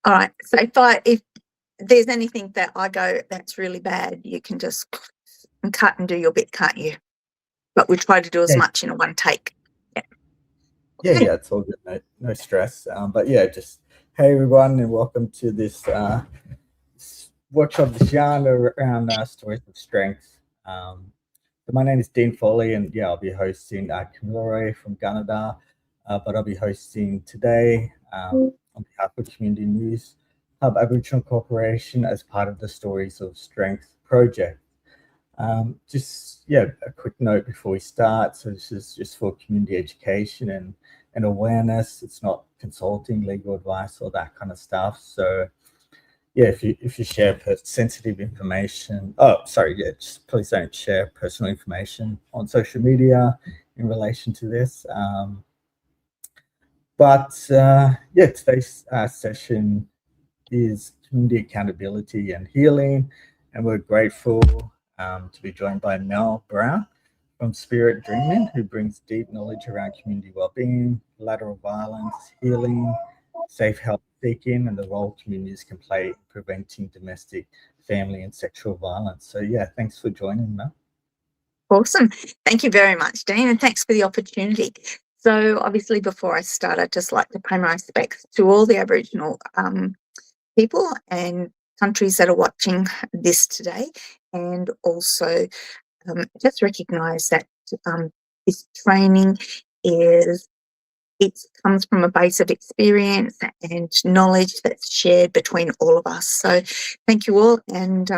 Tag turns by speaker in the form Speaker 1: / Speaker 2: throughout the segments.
Speaker 1: All right. So if there's anything that I go that's really bad, you can just cut and do your bit, can't you? But we try to do as
Speaker 2: Yeah,
Speaker 1: much in a one take. Yeah.
Speaker 2: yeah,
Speaker 1: Okay.
Speaker 2: yeah. It's all good. No stress. But yeah, just hey everyone, and welcome to this workshop this genre around stories of strength. So my name is Dean Foley, and yeah, I'll be hosting Camilore from Canada. But I'll be hosting today on behalf of Community News Hub Aboriginal Corporation as part of the Stories of Strength project. Just yeah, a quick note before we start. So this is just for community education and awareness. It's not consulting, legal advice, or that kind of stuff. So yeah, if you share sensitive information, oh sorry, yeah, just please don't share personal information on social media in relation to this. But yeah, today's session is community accountability and healing. And we're grateful to be joined by Mel Brown from Spirit Dreaming, who brings deep knowledge around community well-being, lateral violence, healing, safe health seeking, and the role communities can play in preventing domestic, family, and sexual violence. So yeah, thanks for joining, Mel.
Speaker 1: Awesome. Thank you very much, Dean, and thanks for the opportunity. So obviously before I start, I'd just like to pay my respects to all the Aboriginal people and countries that are watching this today, and also just recognise that this training is it comes from a base of experience and knowledge that's shared between all of us. So thank you all, and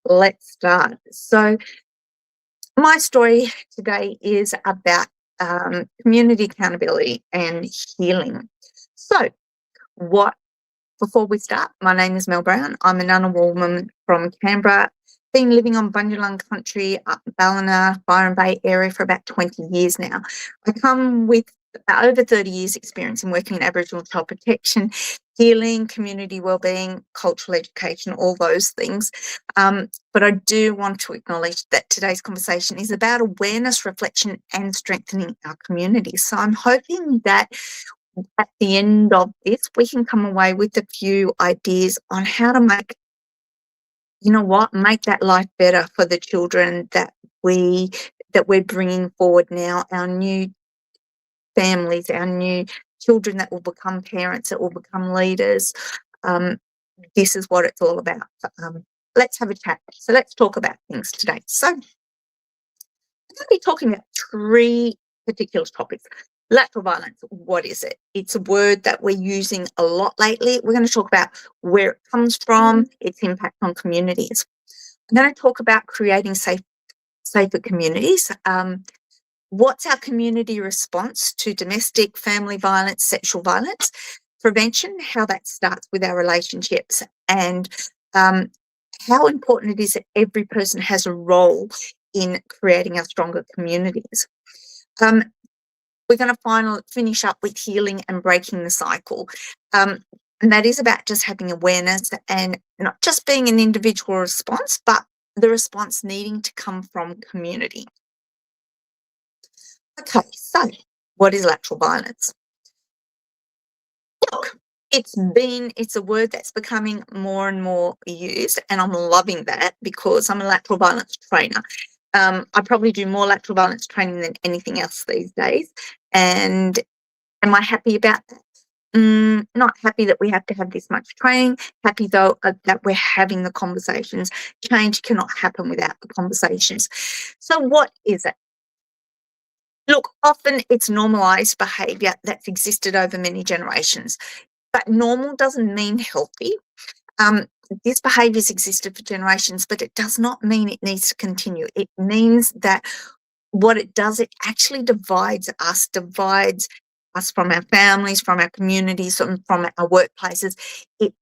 Speaker 1: let's start. So my story today is about community accountability and healing. So what before we start, my name is Mel Brown. I'm a Ngunnawal woman from Canberra. Been living on Bundjalung country, up Ballina, Byron Bay area for about 20 years now. I come with over 30 years experience in working in Aboriginal child protection, healing, community wellbeing, cultural education, all those things. But I do want to acknowledge that today's conversation is about awareness, reflection, and strengthening our communities. So I'm hoping that at the end of this, we can come away with a few ideas on how to make, make that life better for the children that we're bringing forward now, our new families, our new children that will become parents, that will become leaders. This is what it's all about. Let's have a chat. So let's talk about things today. So I'm going to be talking about three particular topics. Lateral violence, what is it? It's a word that we're using a lot lately. We're going to talk about where it comes from, its impact on communities. I'm going to talk about creating safer communities. What's our community response to domestic, family violence, sexual violence? Prevention, how that starts with our relationships, and how important it is that every person has a role in creating our stronger communities. We're going to finish up with healing and breaking the cycle. And that is about just having awareness and not just being an individual response, but the response needing to come from community. Okay, so what is lateral violence? Look, it's a word that's becoming more and more used, and I'm loving that because I'm a lateral violence trainer. I probably do more lateral violence training than anything else these days. And am I happy about that? Not happy that we have to have this much training. Happy though that we're having the conversations. Change cannot happen without the conversations. So what is it? Look, often it's normalised behaviour that's existed over many generations, but normal doesn't mean healthy. This behaviour has existed for generations, but it does not mean it needs to continue. It means that what it does, it actually divides us from our families, from our communities, from our workplaces. It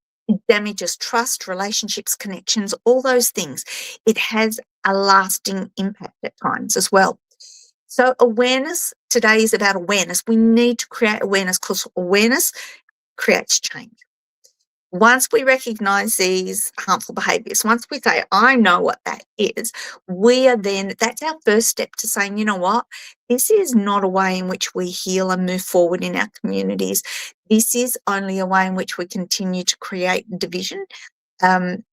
Speaker 1: damages trust, relationships, connections, all those things. It has a lasting impact at times as well. So awareness today is about awareness. We need to create awareness because awareness creates change. Once we recognize these harmful behaviors, once we say, I know what that is, that's our first step to saying, you know what, this is not a way in which we heal and move forward in our communities. This is only a way in which we continue to create division in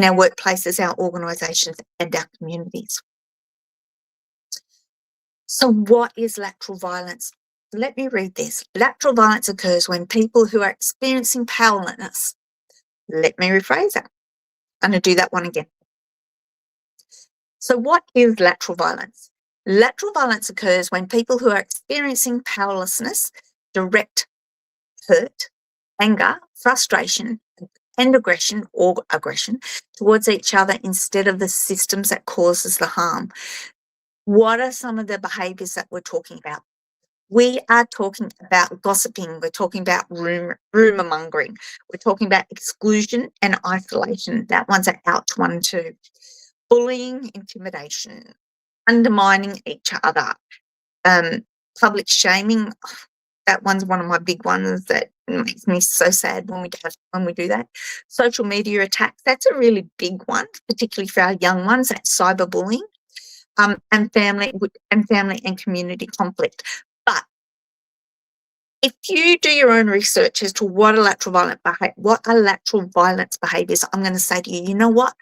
Speaker 1: our workplaces, our organisations, and our communities. So what is lateral violence? Let me read this. Lateral violence occurs when people who are experiencing powerlessness, let me rephrase that. I'm going to do that one again. So what is lateral violence? Lateral violence occurs when people who are experiencing powerlessness direct hurt, anger, frustration, and aggression towards each other instead of the systems that causes the harm. What are some of the behaviours that we're talking about? We are talking about gossiping. We're talking about rumour mongering. We're talking about exclusion and isolation. That one's at out 1 and 2. Bullying, intimidation, undermining each other, public shaming. That one's one of my big ones that makes me so sad when we do that. Social media attacks. That's a really big one, particularly for our young ones. That's cyberbullying. And family and community conflict. But if you do your own research as to what are lateral violence behaviours, I'm going to say to you, you know what?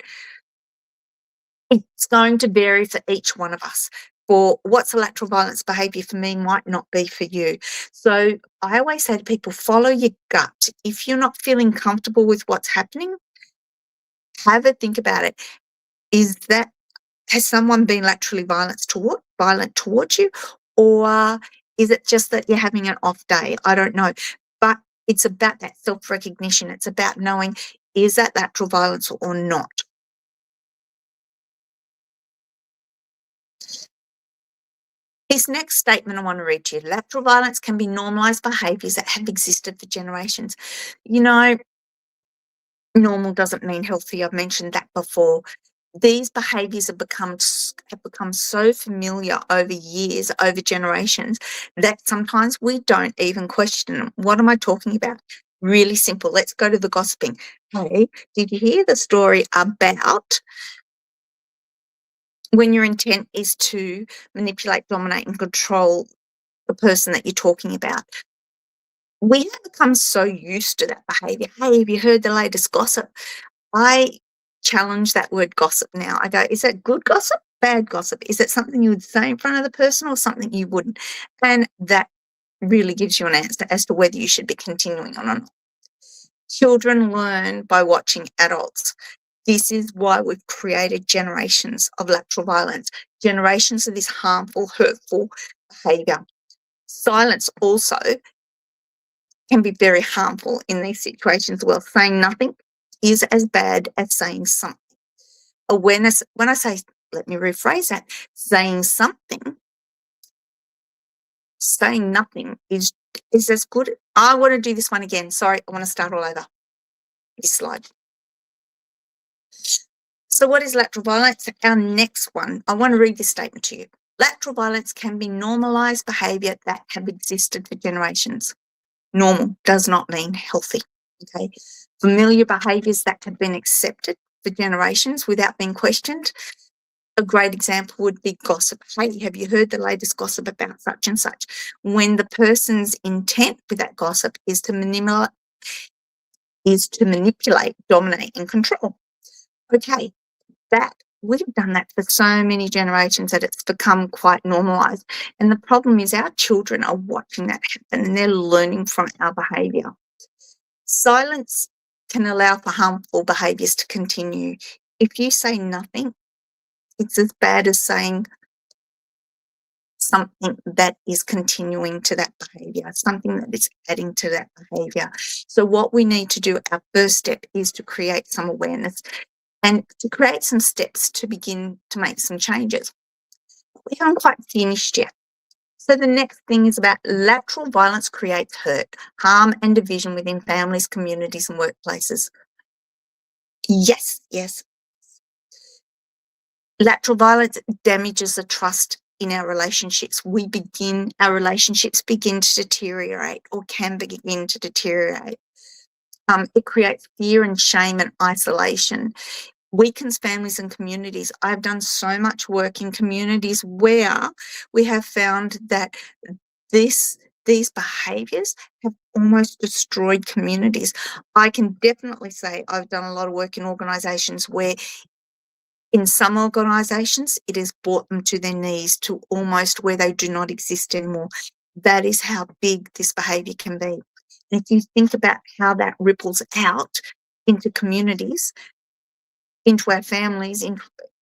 Speaker 1: It's going to vary for each one of us. For what's a lateral violence behaviour for me might not be for you. So I always say to people, follow your gut. If you're not feeling comfortable with what's happening, have a think about it. Has someone been laterally violent towards you? Or is it just that you're having an off day? I don't know. But it's about that self-recognition. It's about knowing, is that lateral violence or not? This next statement I want to read to you. Lateral violence can be normalised behaviours that have existed for generations. You know, normal doesn't mean healthy. I've mentioned that before. These behaviours have become so familiar over years, over generations, that sometimes we don't even question them. What am I talking about? Really simple. Let's go to the gossiping. Hey, did you hear the story about when your intent is to manipulate, dominate, and control the person that you're talking about? We have become so used to that behaviour. Hey, have you heard the latest gossip? I challenge that word gossip now. I go, is that good gossip, bad gossip? Is it something you would say in front of the person or something you wouldn't? And that really gives you an answer as to whether you should be continuing on or not. Children learn by watching adults. This is why we've created generations of lateral violence, generations of this harmful, hurtful behaviour. Silence also can be very harmful in these situations. Well, saying nothing is as bad as saying something. Awareness, when I say, let me rephrase that, saying nothing is as good. I want to do this one again. Sorry, I want to start all over. This slide. So what is lateral violence? Our next one, I want to read this statement to you. Lateral violence can be normalised behaviour that have existed for generations. Normal does not mean healthy. Okay, familiar behaviours that have been accepted for generations without being questioned. A great example would be gossip. Hey, have you heard the latest gossip about such and such? When the person's intent with that gossip is to manipulate, dominate, and control. Okay, that we've done that for so many generations that it's become quite normalised. And the problem is our children are watching that happen and they're learning from our behaviour. Silence can allow for harmful behaviours to continue. If you say nothing, it's as bad as saying something that is continuing to that behaviour, something that is adding to that behaviour. So what we need to do, our first step, is to create some awareness and to create some steps to begin to make some changes. We haven't quite finished yet. So the next thing is about lateral violence creates hurt, harm and division within families, communities and workplaces. Yes. Lateral violence damages the trust in our relationships. Our relationships begin to deteriorate or can begin to deteriorate. It creates fear and shame and isolation, weakens families and communities. I've done so much work in communities where we have found that these behaviours have almost destroyed communities. I can definitely say I've done a lot of work in organisations where, in some organisations, it has brought them to their knees, to almost where they do not exist anymore. That is how big this behaviour can be. And if you think about how that ripples out into communities, into our families,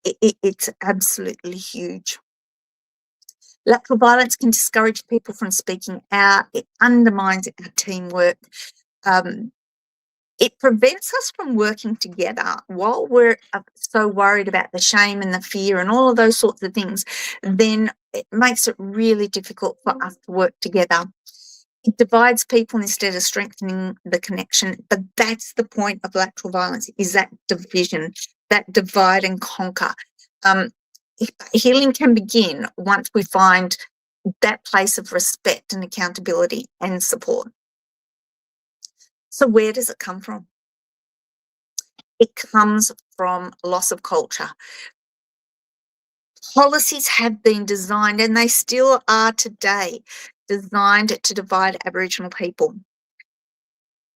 Speaker 1: it's absolutely huge. Lateral violence can discourage people from speaking out. It undermines our teamwork. It prevents us from working together while we're so worried about the shame and the fear and all of those sorts of things. Then it makes it really difficult for us to work together. It divides people instead of strengthening the connection. But that's the point of lateral violence, is that division, that divide and conquer. Healing can begin once we find that place of respect and accountability and support. So where does it come from? It comes from loss of culture. Policies have been designed, and they still are today, designed to divide Aboriginal people.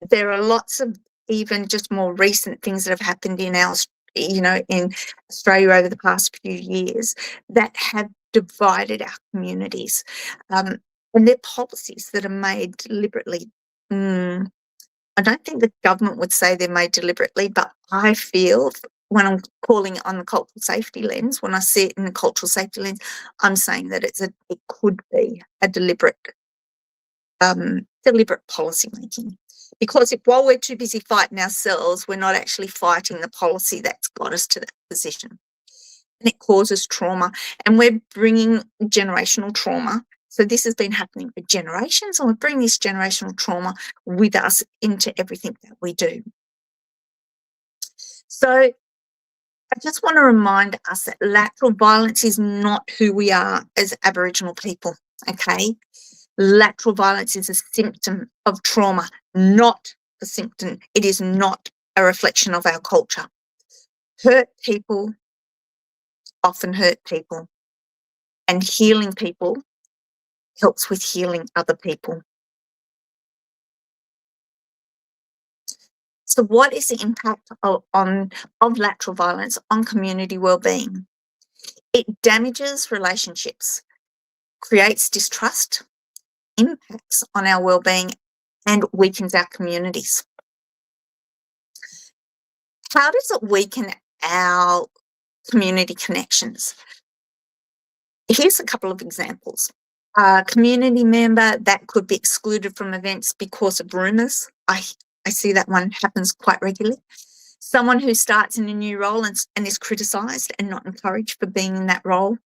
Speaker 1: There are lots of even just more recent things that have happened in in Australia over the past few years that have divided our communities. And they're policies that are made deliberately. I don't think the government would say they're made deliberately, but I feel, when I'm calling it on the cultural safety lens, when I see it in the cultural safety lens, I'm saying that it could be a deliberate policy making. Because while we're too busy fighting ourselves, we're not actually fighting the policy that's got us to that position. And it causes trauma. And we're bringing generational trauma. So this has been happening for generations, and we're bringing this generational trauma with us into everything that we do. So I just want to remind us that lateral violence is not who we are as Aboriginal people, okay? Lateral violence is a symptom of trauma, not a symptom. It is not a reflection of our culture. Hurt people often hurt people, and healing people helps with healing other people. So what is the impact of lateral violence on community wellbeing? It damages relationships, creates distrust, impacts on our wellbeing, and weakens our communities. How does it weaken our community connections? Here's a couple of examples. A community member that could be excluded from events because of rumours. I see that one happens quite regularly. Someone who starts in a new role and is criticised and not encouraged for being in that role.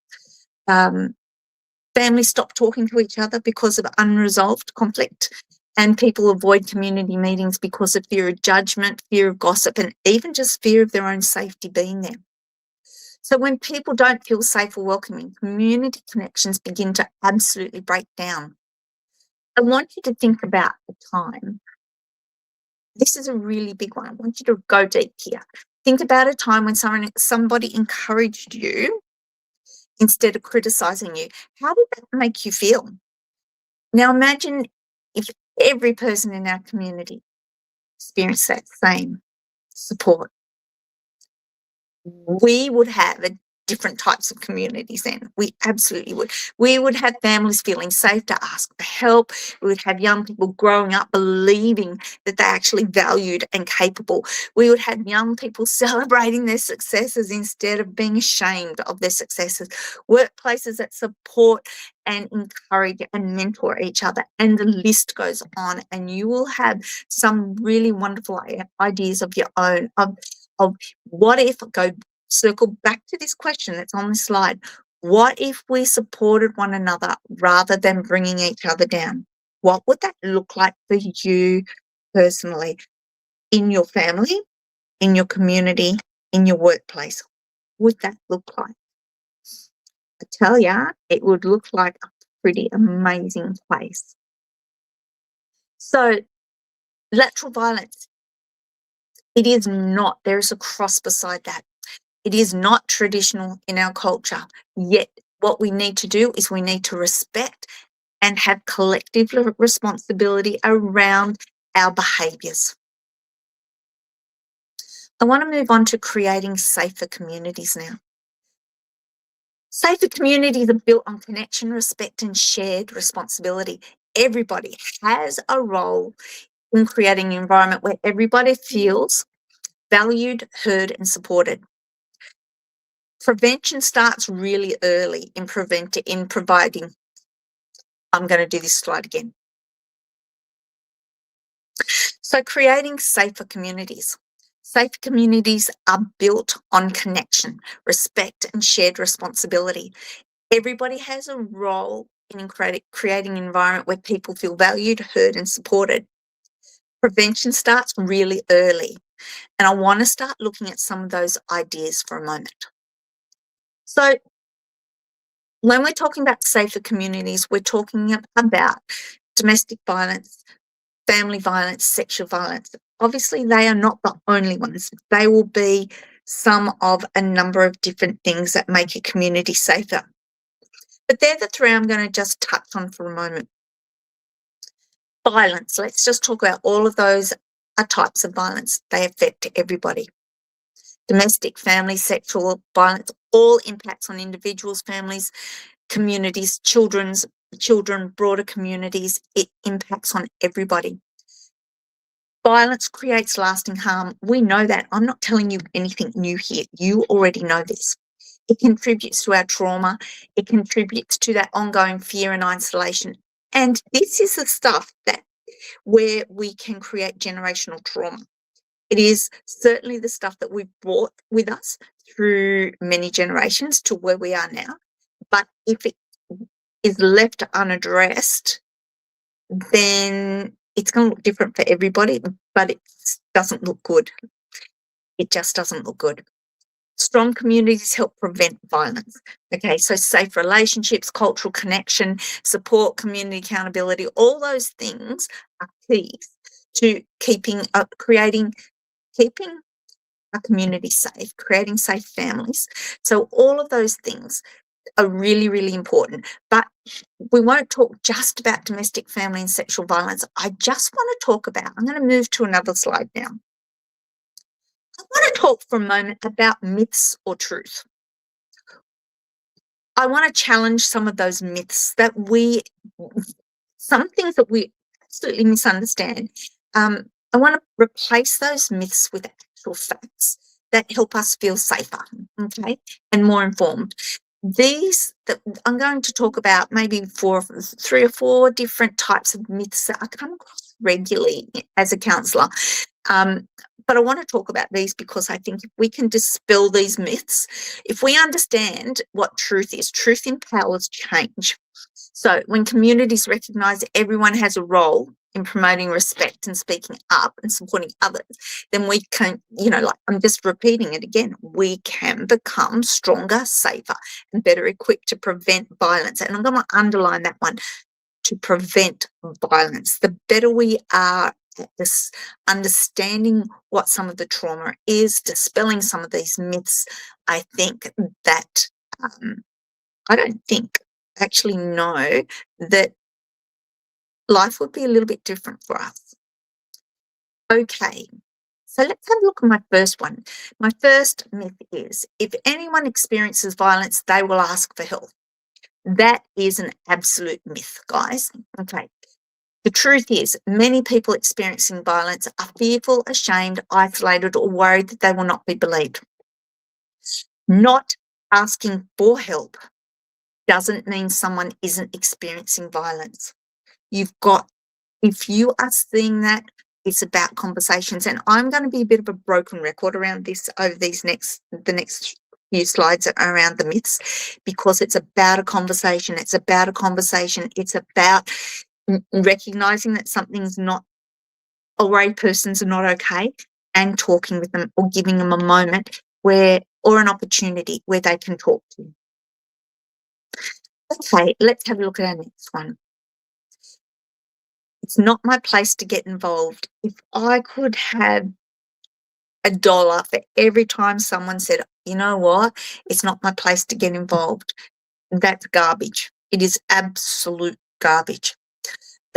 Speaker 1: Families stop talking to each other because of unresolved conflict, and people avoid community meetings because of fear of judgment, fear of gossip, and even just fear of their own safety being there. So when people don't feel safe or welcoming, community connections begin to absolutely break down. I want you to think about the time. This is a really big one. I want you to go deep here. Think about a time when somebody encouraged you instead of criticising you. How did that make you feel? Now imagine if every person in our community experienced that same support. We would have different types of communities then. We absolutely would. We would have families feeling safe to ask for help. We would have young people growing up believing that they're actually valued and capable. We would have young people celebrating their successes instead of being ashamed of their successes. Workplaces that support and encourage and mentor each other. And the list goes on. And you will have some really wonderful ideas of your own, of what if, circle back to this question that's on the slide. What if we supported one another rather than bringing each other down? What would that look like for you personally, in your family, in your community, in your workplace? What would that look like? I tell ya, it would look like a pretty amazing place. So lateral violence It is not. There's a cross beside that. It is not traditional in our culture. Yet what we need to do is we need to respect and have collective responsibility around our behaviours. I want to move on to creating safer communities now. Safer communities are built on connection, respect, and shared responsibility. Everybody has a role in creating an environment where everybody feels valued, heard, and supported. Prevention starts really early in providing. I'm going to do this slide again. So creating safer communities. Safe communities are built on connection, respect, and shared responsibility. Everybody has a role in creating an environment where people feel valued, heard, and supported. Prevention starts really early. And I want to start looking at some of those ideas for a moment. So when we're talking about safer communities, we're talking about domestic violence, family violence, sexual violence. Obviously, they are not the only ones. They will be some of a number of different things that make a community safer. But they're the three I'm going to just touch on for a moment. Violence. Let's just talk about all of those types of violence. They affect everybody. Domestic, family, sexual violence, all impacts on individuals, families, communities, children, broader communities. It impacts on everybody. Violence creates lasting harm. We know that. I'm not telling you anything new here. You already know this. It contributes to our trauma. It contributes to that ongoing fear and isolation. And this is the stuff that where we can create generational trauma. It is certainly the stuff that we've brought with us through many generations to where we are now. But if it is left unaddressed, then it's going to look different for everybody, but it doesn't look good. It just doesn't look good. Strong communities help prevent violence. Okay, so safe relationships, cultural connection, support, community accountability, all those things are keys to keeping a community safe, creating safe families. So all of those things are really, really important. But we won't talk just about domestic, family, and sexual violence. I just want to talk about, I'm going to move to another slide now. I want to talk for a moment about myths or truth. I want to challenge some of those myths some things that we absolutely misunderstand. I want to replace those myths with actual facts that help us feel safer, okay, and more informed. These that I'm going to talk about maybe three or four different types of myths that I come across regularly as a counsellor. But I want to talk about these because I think if we can dispel these myths, if we understand what truth is, truth empowers change. So when communities recognise everyone has a role in promoting respect and speaking up and supporting others, then we can, like I'm just repeating it again, we can become stronger, safer, and better equipped to prevent violence. And I'm going to underline that one, to prevent violence. The better we are at this understanding what some of the trauma is, dispelling some of these myths, I think that I don't think actually know that life would be a little bit different for us. Okay, so let's have a look at my first one. My first myth is, if anyone experiences violence, they will ask for help. That is an absolute myth, guys. Okay. The truth is, many people experiencing violence are fearful, ashamed, isolated, or worried that they will not be believed. Not asking for help doesn't mean someone isn't experiencing violence. If you are seeing that, it's about conversations. And I'm going to be a bit of a broken record around this over the next few slides around the myths, because it's about a conversation. It's about recognizing that something's not, or a person's not okay, and talking with them or giving them a moment or an opportunity where they can talk to you. Okay, let's have a look at our next one. It's not my place to get involved. If I could have $1 for every time someone said, you know what, it's not my place to get involved. That's garbage. It is absolute garbage.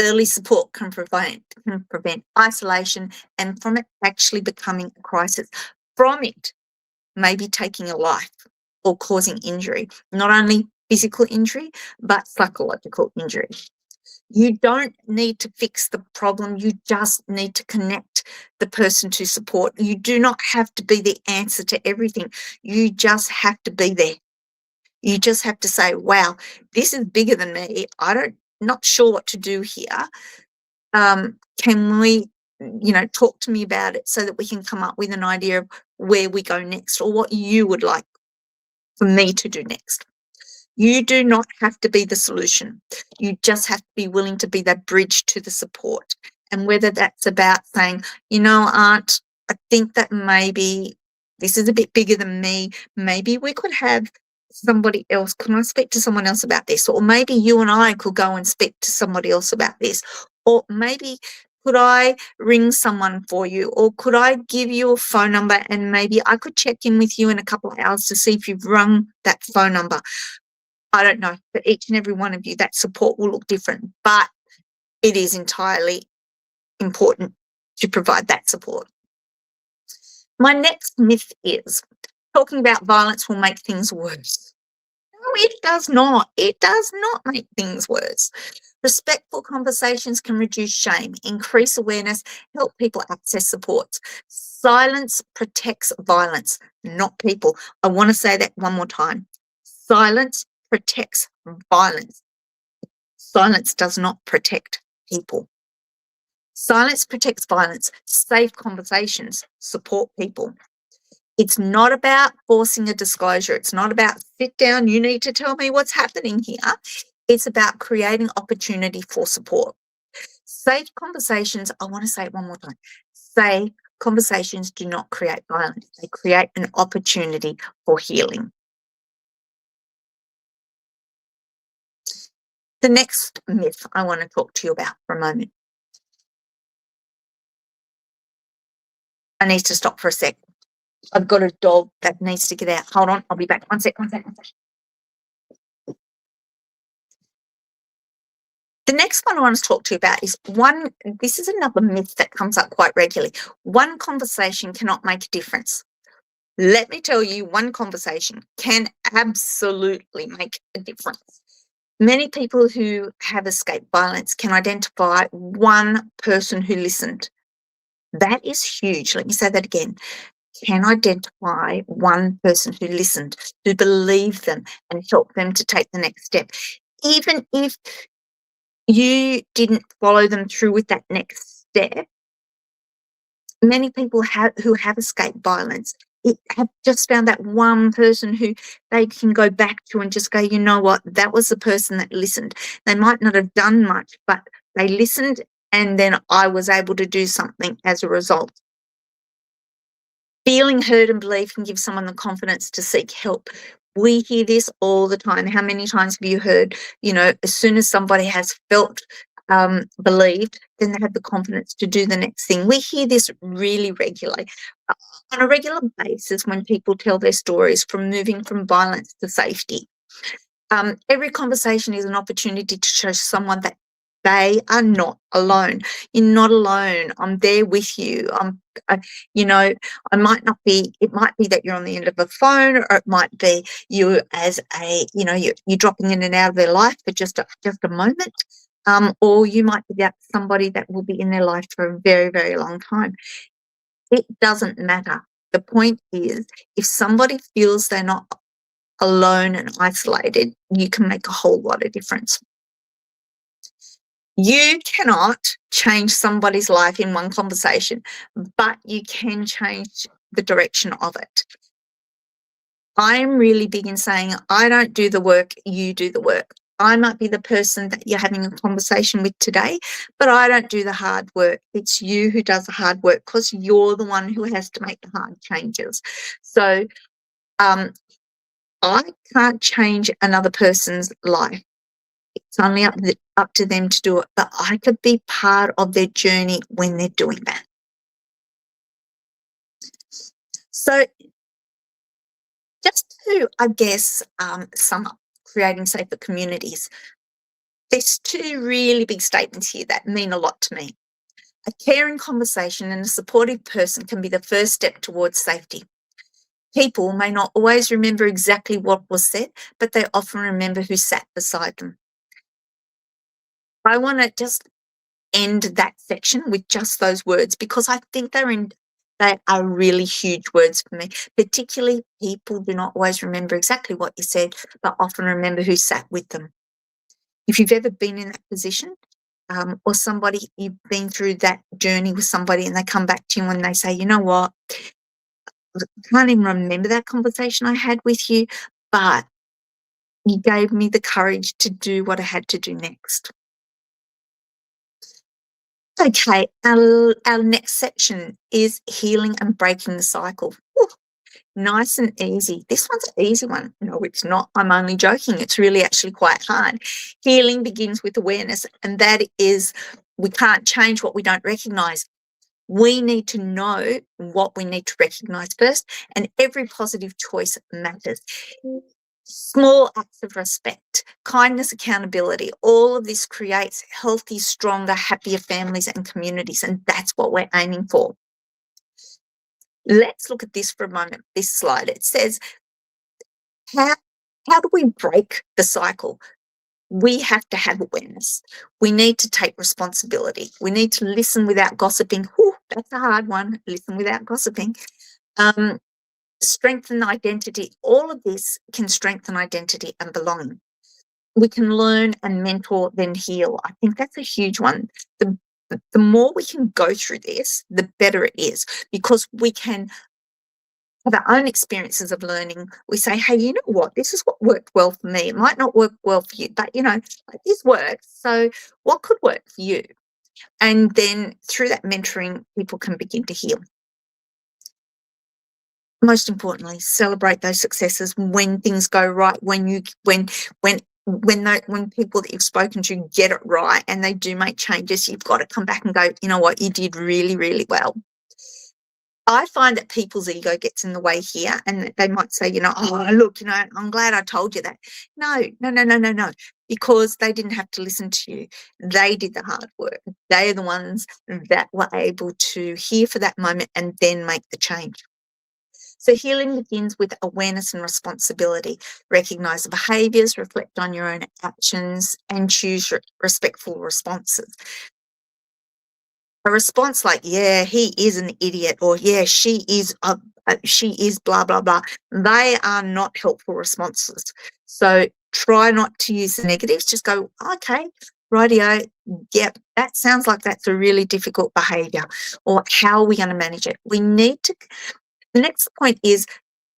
Speaker 1: Early support can prevent isolation and from it actually becoming a crisis. From it, maybe taking a life or causing injury, not only physical injury, but psychological injury. You don't need to fix the problem. You just need to connect the person to support. You do not have to be the answer to everything. You just have to be there. You just have to say, wow, this is bigger than me. Not sure what to do here. Can we, talk to me about it so that we can come up with an idea of where we go next or what you would like for me to do next. You do not have to be the solution. You just have to be willing to be that bridge to the support. And whether that's about saying, Aunt, I think that maybe this is a bit bigger than me. Maybe we could have somebody else. Can I speak to someone else about this? Or maybe you and I could go and speak to somebody else about this. Or maybe could I ring someone for you? Or could I give you a phone number and maybe I could check in with you in a couple of hours to see if you've rung that phone number? I don't know. For each and every one of you, that support will look different, but it is entirely important to provide that support. My next myth is talking about violence will make things worse. No, it does not. It does not make things worse. Respectful conversations can reduce shame, increase awareness, help people access support. Silence protects violence, not people. I want to say that one more time. Silence protects violence. Silence does not protect people. Silence protects violence. Safe conversations support people. It's not about forcing a disclosure. It's not about sit down, you need to tell me what's happening here. It's about creating opportunity for support. Safe conversations, I want to say it one more time. Safe conversations do not create violence. They create an opportunity for healing. The next myth I want to talk to you about for a moment. I need to stop for a sec. I've got a dog that needs to get out. Hold on, I'll be back. One sec. The next one I want to talk to you about is this is another myth that comes up quite regularly. One conversation cannot make a difference. Let me tell you, one conversation can absolutely make a difference. Many people who have escaped violence can identify one person who listened. That is huge. Let me say that again. Can identify one person who listened, who believed them and helped them to take the next step. Even if you didn't follow them through with that next step, many people who have escaped violence have just found that one person who they can go back to and just go, you know what, that was the person that listened. They might not have done much, but they listened and then I was able to do something as a result. Feeling heard and believed can give someone the confidence to seek help. We hear this all the time. How many times have you heard, as soon as somebody has felt believed, then they have the confidence to do the next thing. We hear this really regularly. On a regular basis when people tell their stories from moving from violence to safety. Every conversation is an opportunity to show someone that they are not alone. You're not alone. I'm there with you. I might not be, it might be that you're on the end of a phone, or it might be you as you're dropping in and out of their life for just a moment. Or you might be that somebody that will be in their life for a very, very long time. It doesn't matter. The point is, if somebody feels they're not alone and isolated, you can make a whole lot of difference. You cannot change somebody's life in one conversation, but you can change the direction of it. I'm really big in saying, I don't do the work, you do the work. I might be the person that you're having a conversation with today, but I don't do the hard work. It's you who does the hard work because you're the one who has to make the hard changes. So I can't change another person's life. It's only up to them to do it, but I could be part of their journey when they're doing that. So just to, I guess, sum up creating safer communities, there's two really big statements here that mean a lot to me. A caring conversation and a supportive person can be the first step towards safety. People may not always remember exactly what was said, but they often remember who sat beside them. I want to just end that section with just those words because I think they are really huge words for me. Particularly, people do not always remember exactly what you said, but often remember who sat with them. If you've ever been in that position, or somebody you've been through that journey with somebody and they come back to you and they say, you know what, I can't even remember that conversation I had with you, but you gave me the courage to do what I had to do next. Okay, our next section is healing and breaking the cycle. Whew, nice and easy. This one's an easy one. No, it's not. I'm only joking. It's really actually quite hard. Healing begins with awareness, and that is we can't change what we don't recognize. We need to know what we need to recognize first, and every positive choice matters. Small acts of respect, kindness, accountability, all of this creates healthy, stronger, happier families and communities, and that's what we're aiming for. Let's look at this for a moment, this slide. It says, how do we break the cycle? We have to have awareness. We need to take responsibility. We need to listen without gossiping. Whew, that's a hard one. Listen without gossiping. Strengthen identity. All of this can strengthen identity and belonging. We can learn and mentor, then heal. I think that's a huge one. The more we can go through this, the better it is because we can have our own experiences of learning. We say, hey, you know what? This is what worked well for me. It might not work well for you, but this works. So what could work for you? And then through that mentoring, people can begin to heal. Most importantly, celebrate those successes when things go right, when people that you've spoken to get it right and they do make changes, you've got to come back and go, you know what, you did really, really well. I find that people's ego gets in the way here and they might say, oh, look, I'm glad I told you that. No, because they didn't have to listen to you. They did the hard work. They're the ones that were able to hear for that moment and then make the change. So healing begins with awareness and responsibility. Recognize the behaviours, reflect on your own actions, and choose respectful responses. A response like, yeah, he is an idiot, or yeah, she is blah, blah, blah. They are not helpful responses. So try not to use the negatives. Just go, okay, rightio, yep, that sounds like that's a really difficult behaviour. Or how are we going to manage it? The next point is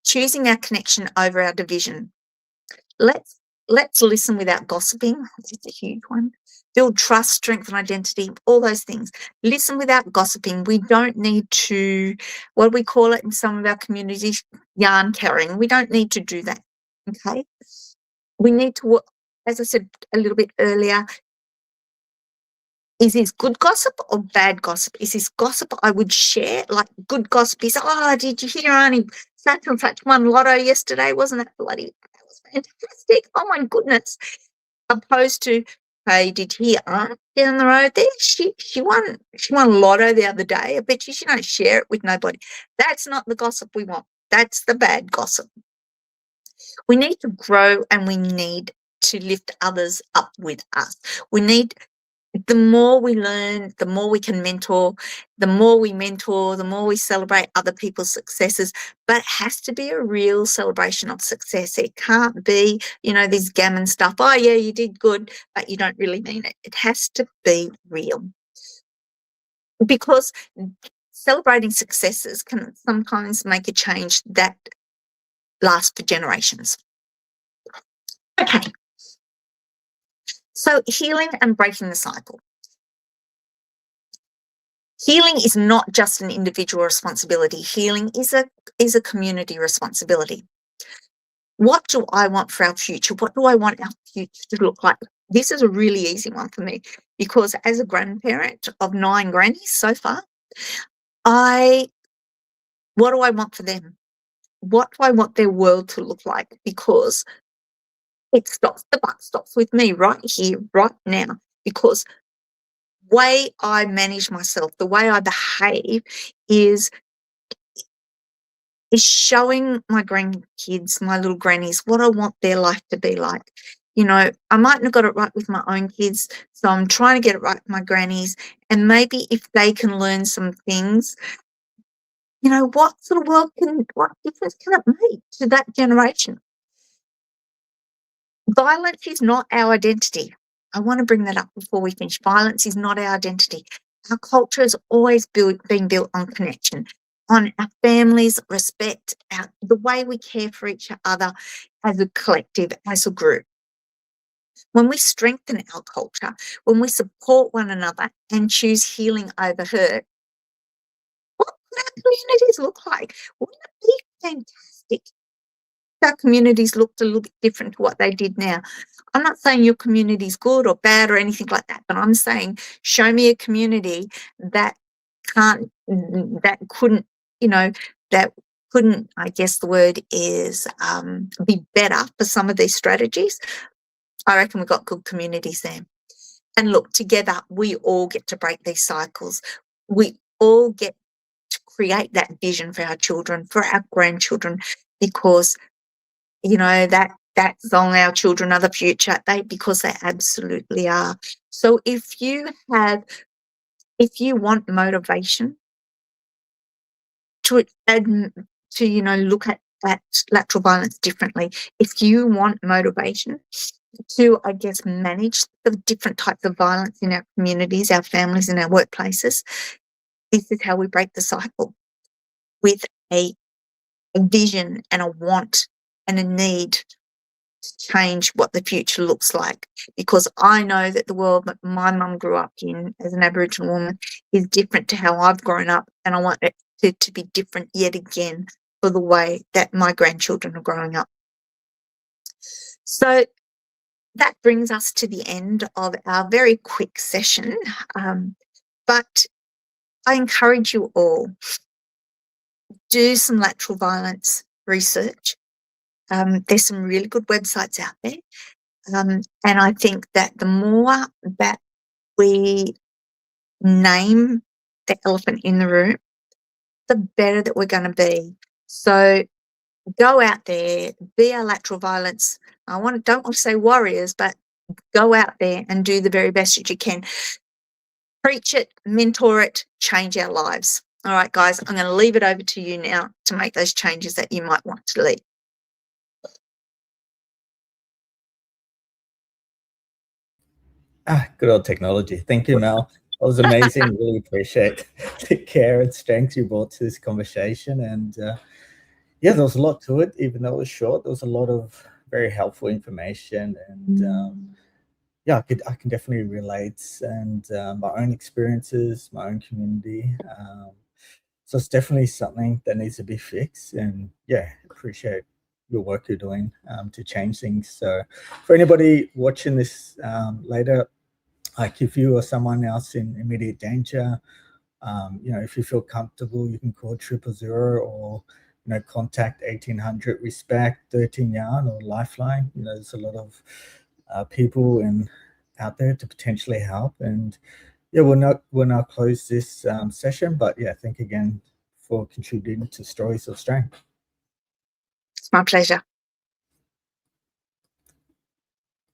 Speaker 1: choosing our connection over our division. Let's listen without gossiping. It's a huge one. Build trust, strengthen identity, all those things. Listen without gossiping. We don't need to, what do we call it in some of our communities? Yarn carrying. We don't need to do that. Okay. We need to, as I said a little bit earlier, is this good gossip or bad gossip? Is this gossip I would share? Like good gossip is, oh, did you hear Arnie such and such won lotto yesterday? Wasn't that bloody, that was fantastic. Oh my goodness. Opposed to, hey, did you hear Aunt down the road there? She won lotto the other day. I bet you she don't share it with nobody. That's not the gossip we want. That's the bad gossip. We need to grow and we need to lift others up with us. The more we learn, the more we can mentor, the more we celebrate other people's successes, but it has to be a real celebration of success. It can't be, this gammon stuff. Oh yeah, you did good, but you don't really mean it. It has to be real because celebrating successes can sometimes make a change that lasts for generations. Okay. So healing and breaking the cycle. Healing is not just an individual responsibility. Healing is a community responsibility. What do I want for our future? What do I want our future to look like? This is a really easy one for me because as a grandparent of 9 grannies so far, I What do I want for them? What do I want their world to look like? Because the buck stops with me right here, right now, because way I manage myself, the way I behave is showing my grandkids, my little grannies, what I want their life to be like. You know, I mightn't have got it right with my own kids, so I'm trying to get it right with my grannies. And maybe if they can learn some things, you know, what difference can it make to that generation? Violence is not our identity. I want to bring that up before we finish. Violence is not our identity. Our culture has always been built on connection, on our families, respect, the way we care for each other as a collective, as a group. When we strengthen our culture, when we support one another and choose healing over hurt, what would our communities look like? Wouldn't it be fantastic? Our communities looked a little bit different to what they did now. I'm not saying your community's good or bad or anything like that, but I'm saying show me a community that couldn't, you know, that couldn't, I guess the word is, be better for some of these strategies. I reckon we've got good communities there. And look, together, we all get to break these cycles. We all get to create that vision for our children, for our grandchildren, because you know, that song, Our Children Are the Future, because they absolutely are. So if you want motivation to you know, look at lateral violence differently, if you want motivation to, I guess, manage the different types of violence in our communities, our families, and our workplaces, this is how we break the cycle, with a vision and a want and a need change what the future looks like, because I know that the world that my mum grew up in as an Aboriginal woman is different to how I've grown up, and I want it to be different yet again for the way that my grandchildren are growing up. So that brings us to the end of our very quick session, but I encourage you all, do some lateral violence research. There's some really good websites out there. And I think that the more that we name the elephant in the room, the better that we're going to be. So go out there, be our lateral violence. Don't want to say warriors, but go out there and do the very best that you can. Preach it, mentor it, change our lives. All right, guys, I'm going to leave it over to you now to make those changes that you might want to lead.
Speaker 2: Good old technology. Thank you, Mel. That was amazing. Really appreciate the care and strength you brought to this conversation. And yeah, there was a lot to it, even though it was short. There was a lot of very helpful information. And yeah, I can definitely relate, and my own experiences, my own community. So it's definitely something that needs to be fixed. And yeah, appreciate your work you're doing to change things. So for anybody watching this later, like if you or someone else in immediate danger, you know, if you feel comfortable, you can call 000 or, you know, contact 1800 Respect, 13 Yarn or Lifeline. You know, there's a lot of people out there to potentially help. And yeah, we'll now close this session. But yeah, thank you again for contributing to Stories of Strength.
Speaker 1: It's my pleasure.